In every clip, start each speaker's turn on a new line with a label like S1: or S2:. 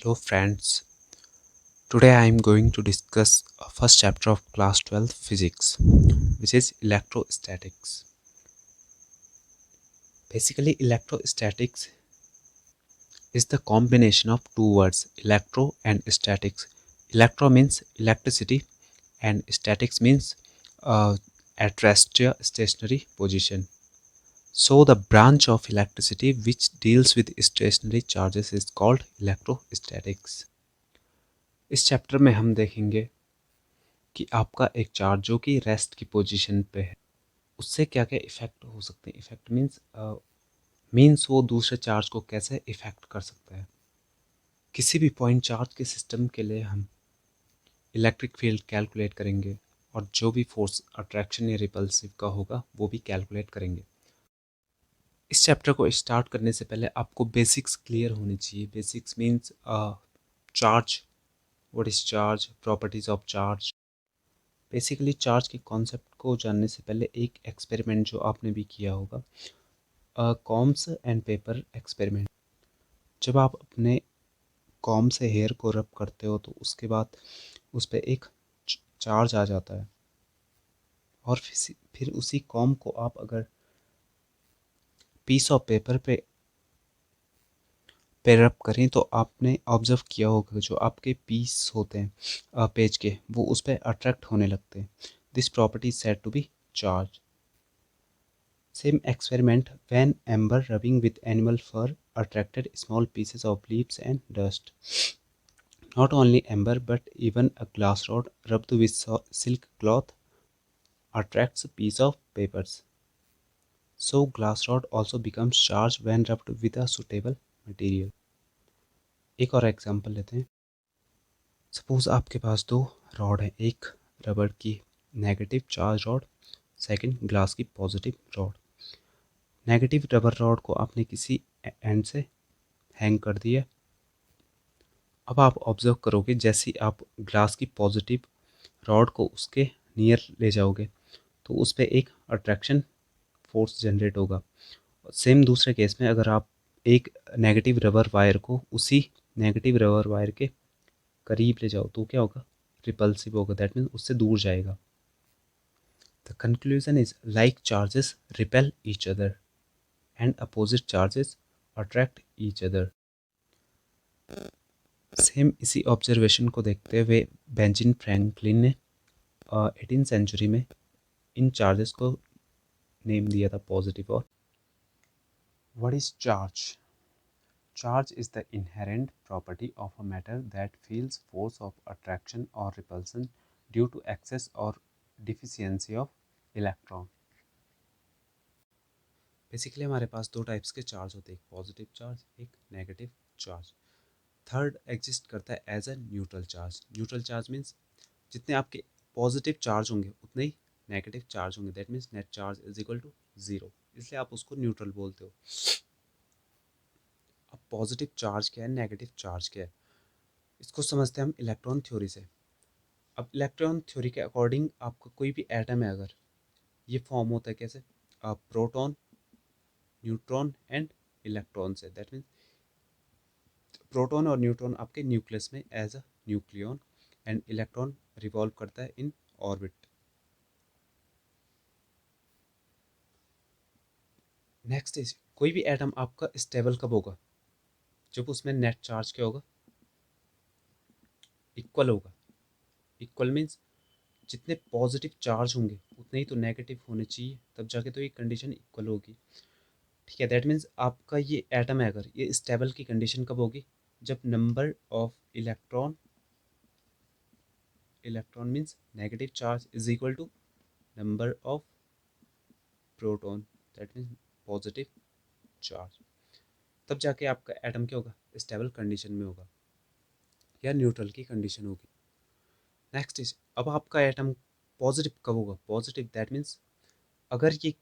S1: Hello friends, today I am going to discuss a first chapter of class 12 physics, which is electrostatics. Basically, electrostatics is the combination of two words, electro and statics. Electro means electricity and statics means at rest stationary position. So the branch of electricity which deals with stationary charges is called electrostatics. इस chapter में हम देखेंगे कि आपका एक charge जो कि rest की पोजीशन पे है उससे क्या क्या इफ़ेक्ट हो सकते हैं। इफ़ेक्ट मीन्स वो दूसरे चार्ज को कैसे इफ़ेक्ट कर सकता है। किसी भी पॉइंट चार्ज के सिस्टम के लिए हम इलेक्ट्रिक फील्ड कैलकुलेट करेंगे और जो भी फोर्स अट्रैक्शन या रिपल्सिव का होगा वो भी कैलकुलेट करेंगे। इस चैप्टर को स्टार्ट करने से पहले आपको बेसिक्स क्लियर होनी चाहिए। Basics means charge, what is charge, properties of charge. Basically charge के कॉन्सेप्ट को जानने से पहले एक एक्सपेरिमेंट जो आपने भी किया होगा, कॉम्स एंड पेपर एक्सपेरिमेंट। जब आप अपने कॉम से हेयर को रब करते हो तो उसके बाद उस पर एक चार्ज आ जाता है और फिर उसी कॉम को आप अगर पीस ऑफ पेपर पे रब करें तो आपने ऑब्जर्व किया होगा जो आपके पीस होते हैं पेज के वो उस पर अट्रैक्ट होने लगते हैं। This property is said to be charge. Same experiment when amber rubbing with animal fur attracted small pieces of leaves and dust. Not only amber but even a glass rod rubbed with silk cloth attracts a piece of papers. So glass rod also becomes charged when rubbed with a suitable material. एक और example लेते हैं। Suppose आपके पास दो rod है, एक रबड़ की negative charge rod, second glass की positive rod. Negative rubber rod को आपने किसी एंड से हैंग कर दिया। अब आप ऑब्जर्व करोगे जैसे ही आप ग्लास की पॉजिटिव रॉड को उसके नियर ले जाओगे तो उस पर एक अट्रैक्शन फोर्स जनरेट होगा। सेम दूसरे केस में अगर आप एक नेगेटिव रबर वायर को उसी नेगेटिव रबर वायर के करीब ले जाओ तो क्या होगा, रिपल्सिव होगा, दैट मीन्स उससे दूर जाएगा। The conclusion is like charges repel each other and opposite charges attract each other. Same इसी ऑब्जर्वेशन को देखते हुए बेंजामिन फ्रैंकलिन ने 18th सेंचुरी में इन चार्जेस को नेम दिया था पॉजिटिव और। What is charge? Charge is the inherent property of a matter that feels force of attraction और रिपल्सन ड्यू टू एक्सेस और डिफिशियंसी ऑफ इलेक्ट्रॉन। बेसिकली हमारे पास दो टाइप्स के चार्ज होते हैं, एक पॉजिटिव चार्ज, एक नेगेटिव चार्ज। थर्ड एग्जिस्ट करता है as a neutral charge. Neutral charge means जितने आपके पॉजिटिव चार्ज होंगे उतने ही नेगेटिव चार्ज होंगे, that means net charge is equal to zero, इसलिए आप उसको न्यूट्रल बोलते हो। अब पॉजिटिव चार्ज क्या है, नेगेटिव चार्ज क्या है, इसको समझते हैं हम इलेक्ट्रॉन थ्योरी से। अब इलेक्ट्रॉन थ्योरी के अकॉर्डिंग आपका कोई भी एटम है अगर, ये फॉर्म होता है कैसे, प्रोटॉन, न्यूट्रॉन एंड इलेक्ट्रॉन से। दैट मीन्स प्रोटॉन और न्यूट्रॉन आपके न्यूक्लियस में as a nucleon and electron revolve करता है इन ऑर्बिट। नेक्स्ट इज कोई भी एटम आपका स्टेबल कब होगा, जब उसमें नेट चार्ज क्या होगा, इक्वल होगा। इक्वल मीन्स जितने पॉजिटिव चार्ज होंगे उतने ही तो नेगेटिव होने चाहिए, तब जाके तो ये कंडीशन इक्वल होगी। ठीक है, दैट मीन्स आपका ये एटम है अगर, ये स्टेबल की कंडीशन कब होगी, जब number of electron, electron means negative charge is equal to number of proton, that means positive charge, तब जाके आपका एटम क्या होगा, स्टेबल कंडीशन में होगा या न्यूट्रल की कंडीशन होगी। नेक्स्ट इज अब आपका एटम पॉजिटिव कब होगा, पॉजिटिव दैट मीन्स अगर ये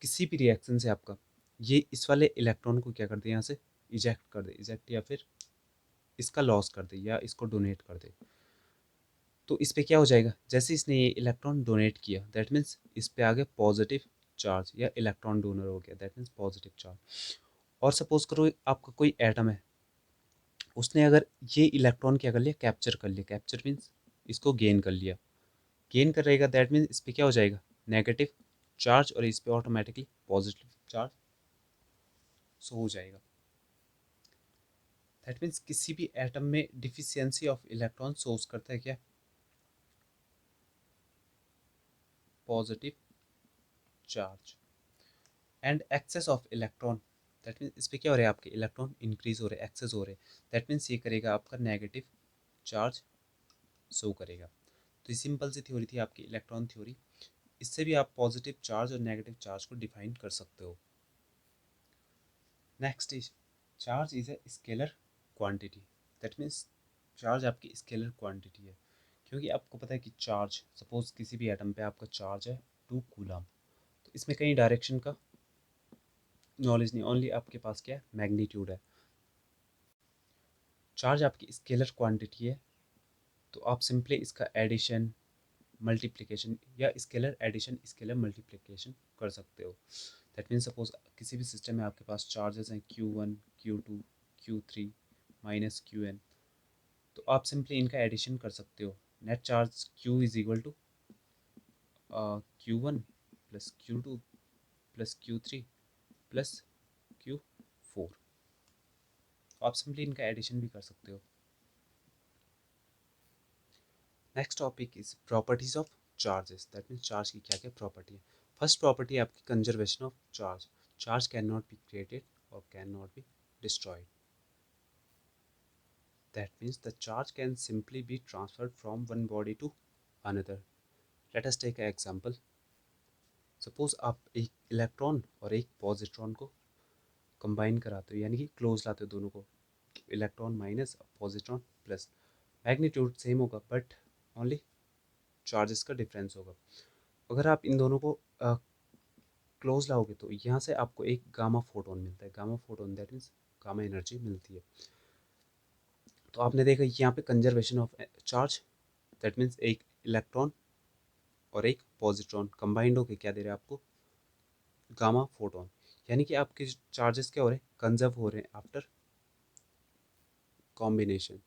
S1: किसी भी रिएक्शन से आपका ये इस वाले इलेक्ट्रॉन को क्या कर दे, यहाँ से इजेक्ट कर दे, इजेक्ट या फिर इसका लॉस कर दे या इसको डोनेट कर दे, तो इस पे क्या हो जाएगा, जैसे इसने ये इलेक्ट्रॉन डोनेट किया दैट मीन्स इस पे आ गया पॉजिटिव चार्ज या इलेक्ट्रॉन डोनर हो गया, दैट मीन्स पॉजिटिव चार्ज। और सपोज करो आपका कोई एटम है, उसने अगर ये इलेक्ट्रॉन क्या कर लिया, कैप्चर कर लिया, कैप्चर मीन्स इसको गेन कर लिया, गेन कर रहेगा, दैट मीन्स इस पर क्या हो जाएगा, नेगेटिव चार्ज, और इस पर ऑटोमेटिकली पॉजिटिव चार्ज शो हो जाएगा। दैट मीन्स किसी भी एटम में डिफिशियंसी ऑफ इलेक्ट्रॉन शोज करता है क्या, positive charge, and excess of electron, that means इस पर क्या हो रहा है, आपके इलेक्ट्रॉन इंक्रीज हो रहे हैं, एक्सेस हो रहे हैं, दैट मीन्स ये करेगा आपका नेगेटिव चार्ज शो करेगा। तो ये सिंपल सी थ्योरी थी आपकी इलेक्ट्रॉन थ्योरी। इससे भी आप पॉजिटिव चार्ज और नेगेटिव चार्ज को डिफाइन कर सकते हो। Next is charge is a scalar quantity, that means charge आपकी स्केलर क्वांटिटी है, क्योंकि आपको पता है कि चार्ज, सपोज किसी भी एटम पे आपका चार्ज है 2 कूलम, तो इसमें कहीं डायरेक्शन का नॉलेज नहीं, ओनली आपके पास क्या है, मैग्नीट्यूड है। चार्ज आपकी स्केलर क्वांटिटी है, तो आप सिंपली इसका एडिशन, मल्टीप्लिकेशन या स्केलर एडिशन, स्केलर मल्टीप्लिकेशन कर सकते हो। दैट मीन्स सपोज किसी भी सिस्टम में आपके पास चार्जेस हैं Q1, Q2, Q3 minus Qn, तो आप सिंपली इनका एडिशन कर सकते हो। Net charge Q is equal to Q1 plus Q2 plus Q3 plus Q4, आप सिंपली इनका एडिशन भी कर सकते हो। Next topic is properties of charges, that means charge की क्या क्या प्रॉपर्टी है। फर्स्ट प्रॉपर्टी है आपकी conservation of charge, charge can not be created और can not be destroyed, that means the charge can simply be transferred from one body to another. Let us take a example, suppose आप एक electron और एक positron को combine कराते हो, यानी कि क्लोज लाते हो दोनों को, electron minus positron plus, magnitude same होगा बट ओनली चार्जेस का डिफरेंस होगा। अगर आप इन दोनों को क्लोज लाओगे तो यहाँ से आपको एक गामा फोटोन मिलता है, gamma photon that means gamma energy मिलती है। तो आपने देखा यहाँ पे conservation of charge, that means एक इलेक्ट्रॉन और एक पॉजिट्रॉन कंबाइंड होकर क्या दे रहे हैं आपको, गामा फोटोन, यानी कि आपके चार्जेस क्या हो रहे हैं, कंजर्व हो रहे हैं after combination.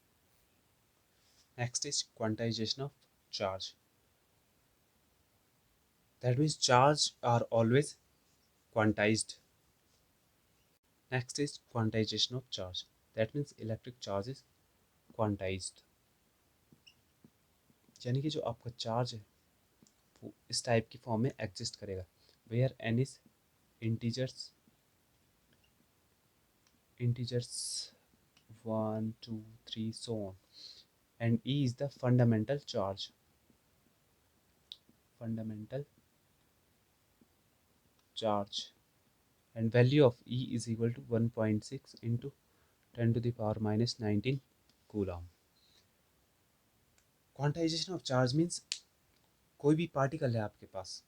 S1: Next is quantization of charge, that means charge are always quantized. Next is quantization of charge. That means electric charge is quantized. यानी कि जो आपका चार्ज है वो इस टाइप की फॉर्म में एग्जिस्ट करेगा, where n is integers, integers 1 2 3 so on, and E is the fundamental charge, fundamental charge, and value of E is equal to 1.6 into 10 to the power minus 19 coulomb. Quantization of charge means कोई भी particle है आपके पास,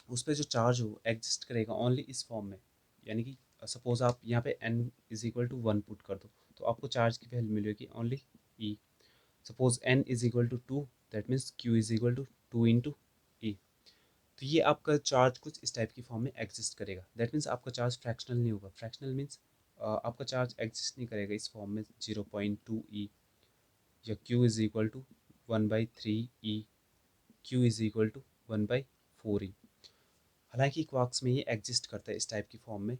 S1: उस पर जो charge हो exist करेगा only इस फॉर्म में, यानी कि सपोज आप यहाँ पे n is equal to 1 put कर दो तो आपको चार्ज की वैल्यू मिलेगी only E। Suppose n is equal to 2, that means Q is equal to 2 into E। तो ये आपका चार्ज कुछ इस टाइप की फॉर्म में एग्जिस्ट करेगा, दैट मीन्स आपका चार्ज फ्रैक्शनल नहीं होगा। फ्रैक्शनल मीन्स आपका चार्ज एग्जिस्ट नहीं करेगा इस फॉर्म में 0.2 E, या Q is equal to 1/3 E, Q is equal to 1/4 E। हालांकि क्वार्क्स में ये एग्जिस्ट करता है इस टाइप की फॉर्म में,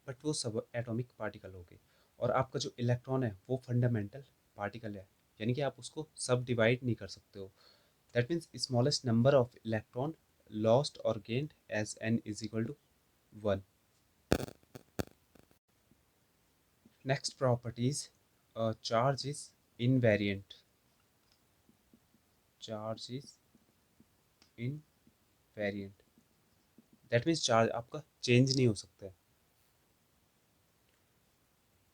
S1: बट वो सब एटॉमिक पार्टिकल हो गए। और आपका जो इलेक्ट्रॉन है वो फंडामेंटल पार्टिकल है, यानी कि आप उसको सब डिवाइड नहीं कर सकते हो। That means smallest number of electron lost और gained as n is equal to 1। Next properties, charge is invariant, charge is invariant, that means charge आपका चेंज नहीं हो सकता है।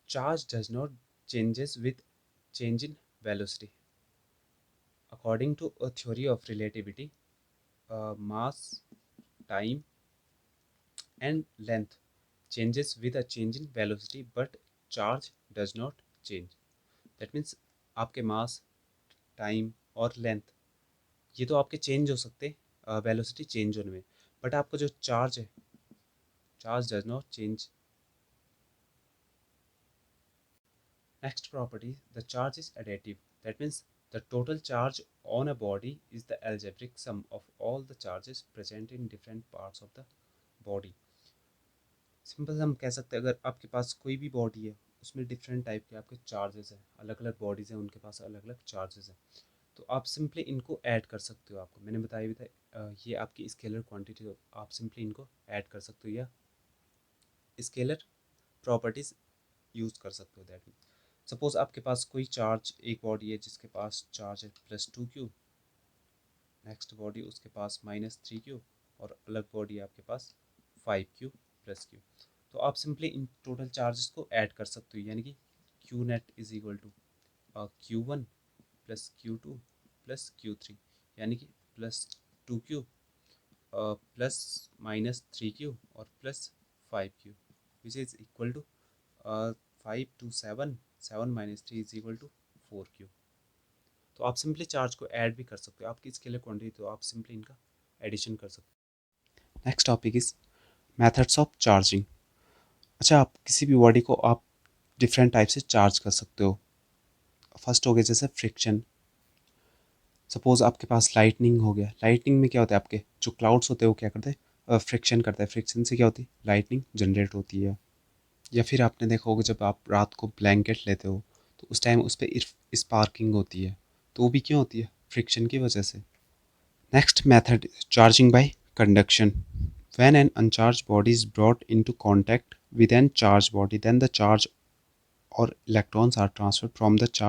S1: Charge does not changes with change in velocity. According to a theory of relativity, mass, time, and length changes with a change in velocity, but charge does not change. That means आपके mass, time और length ये तो आपके change हो सकते velocity change होने में, but आपका जो चार्ज है, charge does not change Next property, the charge is additive. That means the total charge on a body is the algebraic sum of all the charges present in different parts of the body. Simple हम कह सकते हैं अगर आपके पास कोई भी body है उसमें डिफरेंट टाइप के आपके चार्जेस हैं, अलग अलग बॉडीज़ हैं उनके पास अलग अलग चार्जेस हैं, तो आप सिंपली इनको ऐड कर सकते हो। आपको मैंने बताया भी था ये आपकी स्केलर क्वांटिटी, तो आप सिंपली इनको ऐड कर सकते हो या स्केलर प्रॉपर्टीज़ यूज़ कर सकते हो। दैट मीन सपोज़ आपके पास कोई चार्ज, एक बॉडी है जिसके पास चार्ज है +2 क्यू, नेक्स्ट बॉडी उसके पास -3 क्यू, और अलग बॉडी आपके पास 5 क्यू+क्यू। तो आप सिंपली इन टोटल चार्जेस को ऐड कर सकते हो, यानी कि Q net is equal to Q1 plus Q2 plus Q3, यानी कि +2 क्यू प्लस -3 क्यू और +5 Q, which is equal to 5 to 7, 7 - 3 is equal to 4 Q. तो आप सिंपली चार्ज को ऐड भी कर सकते हो, आपकी स्केलर क्वांटिटी, तो आप सिंपली इनका एडिशन कर सकते हो। Next topic is methods of charging. अच्छा, आप किसी भी बॉडी को आप डिफरेंट टाइप से चार्ज कर सकते हो। फर्स्ट हो गया जैसे फ्रिक्शन। सपोज आपके पास लाइटनिंग हो गया, लाइटनिंग में क्या होता है, आपके जो क्लाउड्स होते हैं वो क्या करते हैं, फ्रिक्शन करते हैं, फ्रिक्शन से क्या होती है, लाइटनिंग जनरेट होती है। या फिर आपने देखा होगा जब आप रात को ब्लैंकेट लेते हो तो उस टाइम उस पर स्पार्किंग होती है, तो वो भी क्यों होती है, फ्रिक्शन की वजह से। Next method, charging by conduction. When an uncharged body is brought into contact with an charged body, then the charge or electrons are transferred from the charge